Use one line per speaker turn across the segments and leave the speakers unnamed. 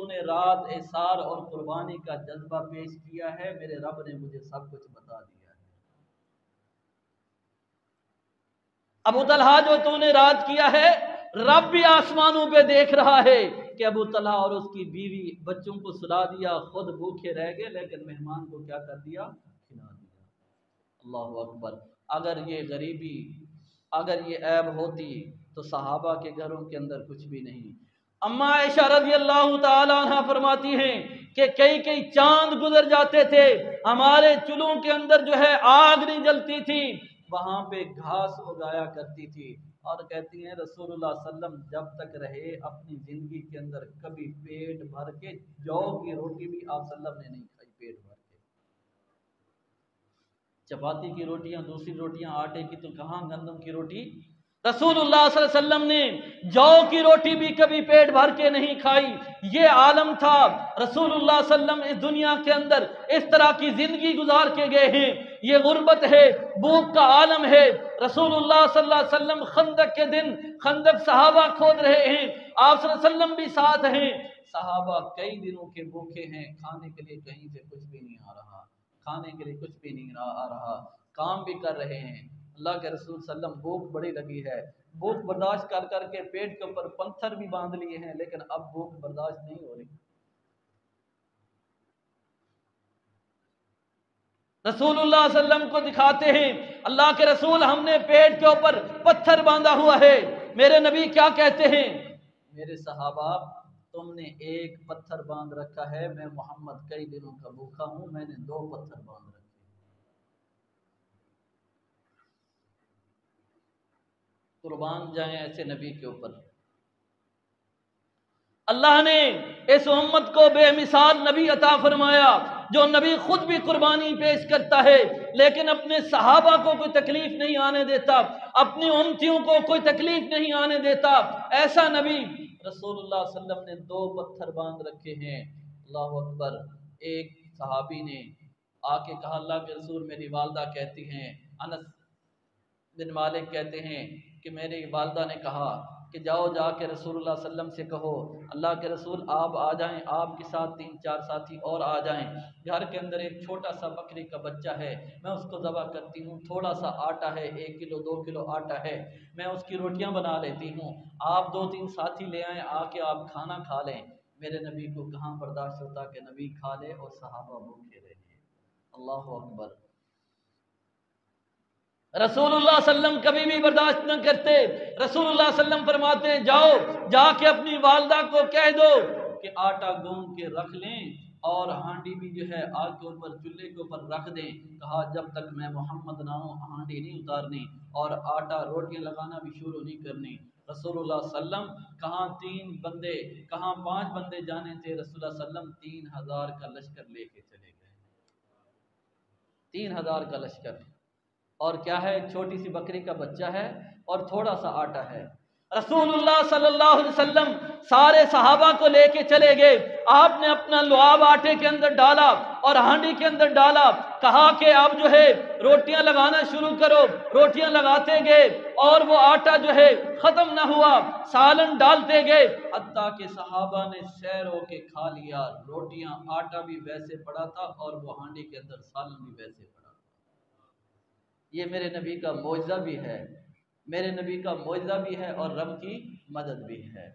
तूने रात एसार और कुर्बानी का जज्बा पेश किया है, मेरे रब ने मुझे सब कुछ बता दिया है। अबू तलहा जो तूने रात किया है, रब भी आसमानों पे देख रहा है कि अबू तलहा और उसकी बीवी बच्चों को सुला दिया, खुद भूखे रह गए, लेकिन मेहमान को क्या कर दिया, खिला दिया। अल्लाह अकबर। अगर ये गरीबी, अगर ये ऐब होती तो सहाबा के घरों के अंदर कुछ भी नहीं। अम्मा आयशा रज़ी अल्लाह ताला अन्हा फरमाती हैं कि कई कई चांद गुजर जाते थे, हमारे चूल्हों के अंदर जो है आग नहीं जलती थी, वहां पे घास उगाया करती थी। और कहती हैं रसूलुल्लाह सल्लम जब तक रहे अपनी जिंदगी के अंदर कभी पेट भर के जौ की रोटी भी आप सल्लम ने नहीं खाई, पेट भर के। चपाती की रोटियां, दूसरी रोटियां आटे की, तो कहां गंदम की रोटी। रसूलुल्लाह सल्लल्लाहु अलैहि वसल्लम ने जौ की रोटी भी कभी पेट भर के नहीं खाई। ये आलम था। रसूलुल्लाह सल्लल्लाहु अलैहि वसल्लम इस दुनिया के अंदर इस तरह की जिंदगी गुजार के गए हैं। ये गुर्बत है, भूख का आलम है। रसूलुल्लाह सल्लल्लाहु अलैहि वसल्लम खंदक के दिन खंदक सहाबा खोद रहे हैं, आप सल्लल्लाहु अलैहि वसल्लम भी साथ हैं। सहाबा कई दिनों के भूखे हैं, खाने के लिए कहीं से कुछ भी नहीं आ रहा, खाने के लिए कुछ भी नहीं आ रहा, काम भी कर रहे हैं। अल्लाह के रसूल सल्लम भूख बड़ी लगी है, भूख बर्दाश्त कर करके पेट के ऊपर पत्थर भी बांध लिए हैं, लेकिन अब भूख बर्दाश्त नहीं हो रही। रसूलुल्लाह सल्लम को दिखाते हैं, अल्लाह के रसूल हमने पेट के ऊपर पत्थर बांधा हुआ है। मेरे नबी क्या कहते हैं, मेरे सहाबा तुमने एक पत्थर बांध रखा है, मैं मोहम्मद कई दिनों का भूखा हूं, मैंने 2 पत्थर बांध रखे। कुर्बान जाए ऐसे नबी के ऊपर। अल्लाह ने इस उम्मत को बेमिसाल नबी अता फरमाया, जो नबी खुद भी कुर्बानी पेश करता है, लेकिन अपने सहाबा को कोई तकलीफ नहीं आने देता, अपनी उम्मतियों को कोई तकलीफ नहीं आने देता। ऐसा नबी रसूलुल्लाह सल्लल्लाहु अलैहि वसल्लम ने 2 पत्थर बांध रखे हैं। अल्लाह अकबर। एक सहाबी ने आके कहा, अल्लाह के रसूल मेरी वालदा कहती हैं, अनस बिन मालिक कहते हैं कि मेरी वालदा ने कहा कि जाओ जाके रसूलुल्लाह सल्लम से कहो, अल्लाह के रसूल आप आ जाएं, आपके साथ 3-4 साथी और आ जाएं। घर के अंदर एक छोटा सा बकरी का बच्चा है, मैं उसको ज़बह करती हूँ, थोड़ा सा आटा है, 1 किलो 2 किलो आटा है, मैं उसकी रोटियां बना लेती हूँ, आप 2-3 साथी ले आएँ, आके आप खाना खा लें। मेरे नबी को कहाँ बर्दाश्त होता कि नबी खा ले और सहाबा भूखे रहे। अल्लाह अकबर। रसूलुल्लाह सल्लम कभी भी बर्दाश्त न करते। रसूलुल्लाह सल्लम फरमाते हैं, जाओ जाके अपनी वालदा को कह दो कि आटा गूंद के रख लें और हांडी भी जो है आग के ऊपर चूल्हे के ऊपर रख दें। कहा जब तक मैं मोहम्मद ना हूं हांडी नहीं उतारनी और आटा रोटियां लगाना भी शुरू नहीं करनी। रसूलुल्लाह सल्लम कहाँ 3 बंदे कहाँ 5 बंदे जाने थे, रसूलुल्लाह सल्लम 3000 का लश्कर लेके चले गए। 3000 का लश्कर, और क्या है, छोटी सी बकरी का बच्चा है और थोड़ा सा आटा है। रसूलुल्लाह सल्लल्लाहु अलैहि वसल्लम सारे सहाबा को लेके चले गए। आपने अपना लुआब आटे के अंदर डाला और हांडी के अंदर डाला, कहा कि आप जो है रोटियां लगाना शुरू करो। रोटियां लगाते गए और वो आटा जो है खत्म ना हुआ, सालन डालते गए, हत्ता के सहाबा ने सैर होके खा लिया। रोटियां आटा भी वैसे पड़ा था और वो हांडी के अंदर सालन भी वैसे पड़ा। ये मेरे नबी का मौजज़ा भी है, मेरे नबी का मौजज़ा भी है और रब की मदद भी है।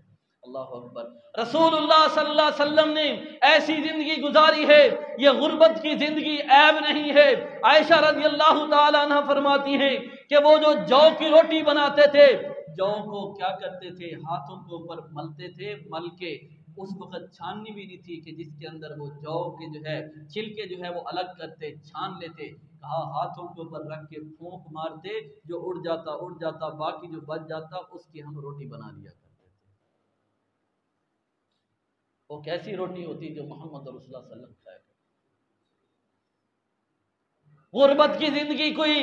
अल्लाह अकबर। रसूलुल्लाह सल्लल्लाहु अलैहि वसल्लम ने ऐसी जिंदगी गुजारी है, ये गुर्बत की जिंदगी ऐब नहीं है। आयशा रज़ी अल्लाह ताला अन्हा फरमाती हैं कि वो जो जौ की रोटी बनाते थे, जौ को क्या करते थे, हाथों के ऊपर मलते थे, मल के उस वक्त छाननी भी नहीं थी कि जिसके अंदर वो जौ के जो है छिलके जो है वो अलग करते, छान लेते। कहा हाथों के ऊपर रख के फूंक मारते, जो उड़ जाता, बाकी जो बच जाता उसकी हम रोटी बना लिया करते थे। वो कैसी रोटी होती जो मोहम्मद रसूलुल्लाह सल्लल्लाहु अलैहि वसल्लम खाया करते। गुर्बत की जिंदगी कोई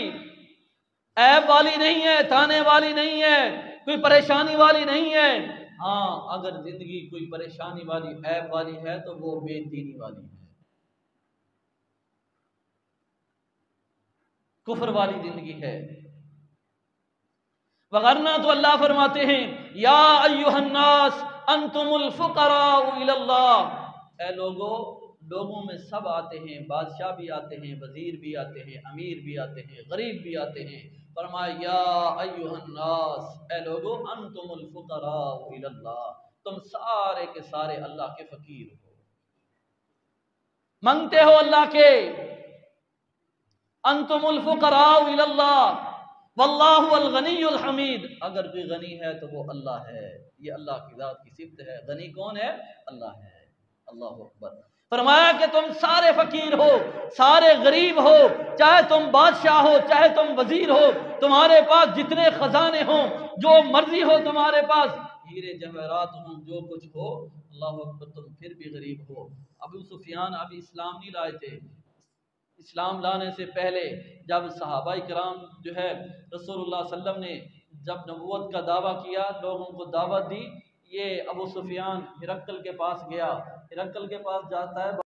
ऐब वाली नहीं है, ताने वाली नहीं है, कोई परेशानी वाली नहीं है। हाँ, अगर जिंदगी कोई परेशानी वाली ऐब वाली है तो वो बेदीनी वाली है, कुफर वाली जिंदगी है। वगरना तो अल्लाह फरमाते हैं, या अय्युहन्नास अंतुमुल फुकराउ इलल्लाह, ऐ लोगों में सब आते हैं, बादशाह भी आते हैं, वजीर भी आते हैं, अमीर भी आते हैं, गरीब भी आते हैं। फरमाया या अय्युहन नास, ऐ लोगो अंतुमुल फुकराउ इलल्लाह, तुम सारे के सारे अल्लाह के फकीर हो, मांगते हो अल्लाह के। अंतुमुल फुकराउ इलल्लाह वल्लाहु अल गनियुल हमीद, अगर कोई गनी है तो वो अल्लाह है, ये अल्लाह की जात की सिफ्त है। गनी कौन है? अल्लाह है। अल्लाहु अकबर। फरमाया कि तुम सारे फकीर हो, सारे गरीब हो, चाहे तुम बादशाह हो, चाहे तुम वजीर हो, तुम्हारे पास जितने खजाने हो, जो मर्जी हो तुम्हारे पास, हीरे जवाहरात हो, जो कुछ हो, अल्लाहु अकबर, तुम फिर भी गरीब हो। अबू सुफियान अभी इस्लाम नहीं लाए थे। इस्लाम लाने से पहले जब सहाबा इकराम जो है रसूलुल्लाह सल्लल्लाहु अलैहि वसल्लम ने जब नबूवत का दावा किया, लोगों को दावत दी, ये अबू सुफियान हिरक्कल के पास गया। हिरक्कल के पास जाता है,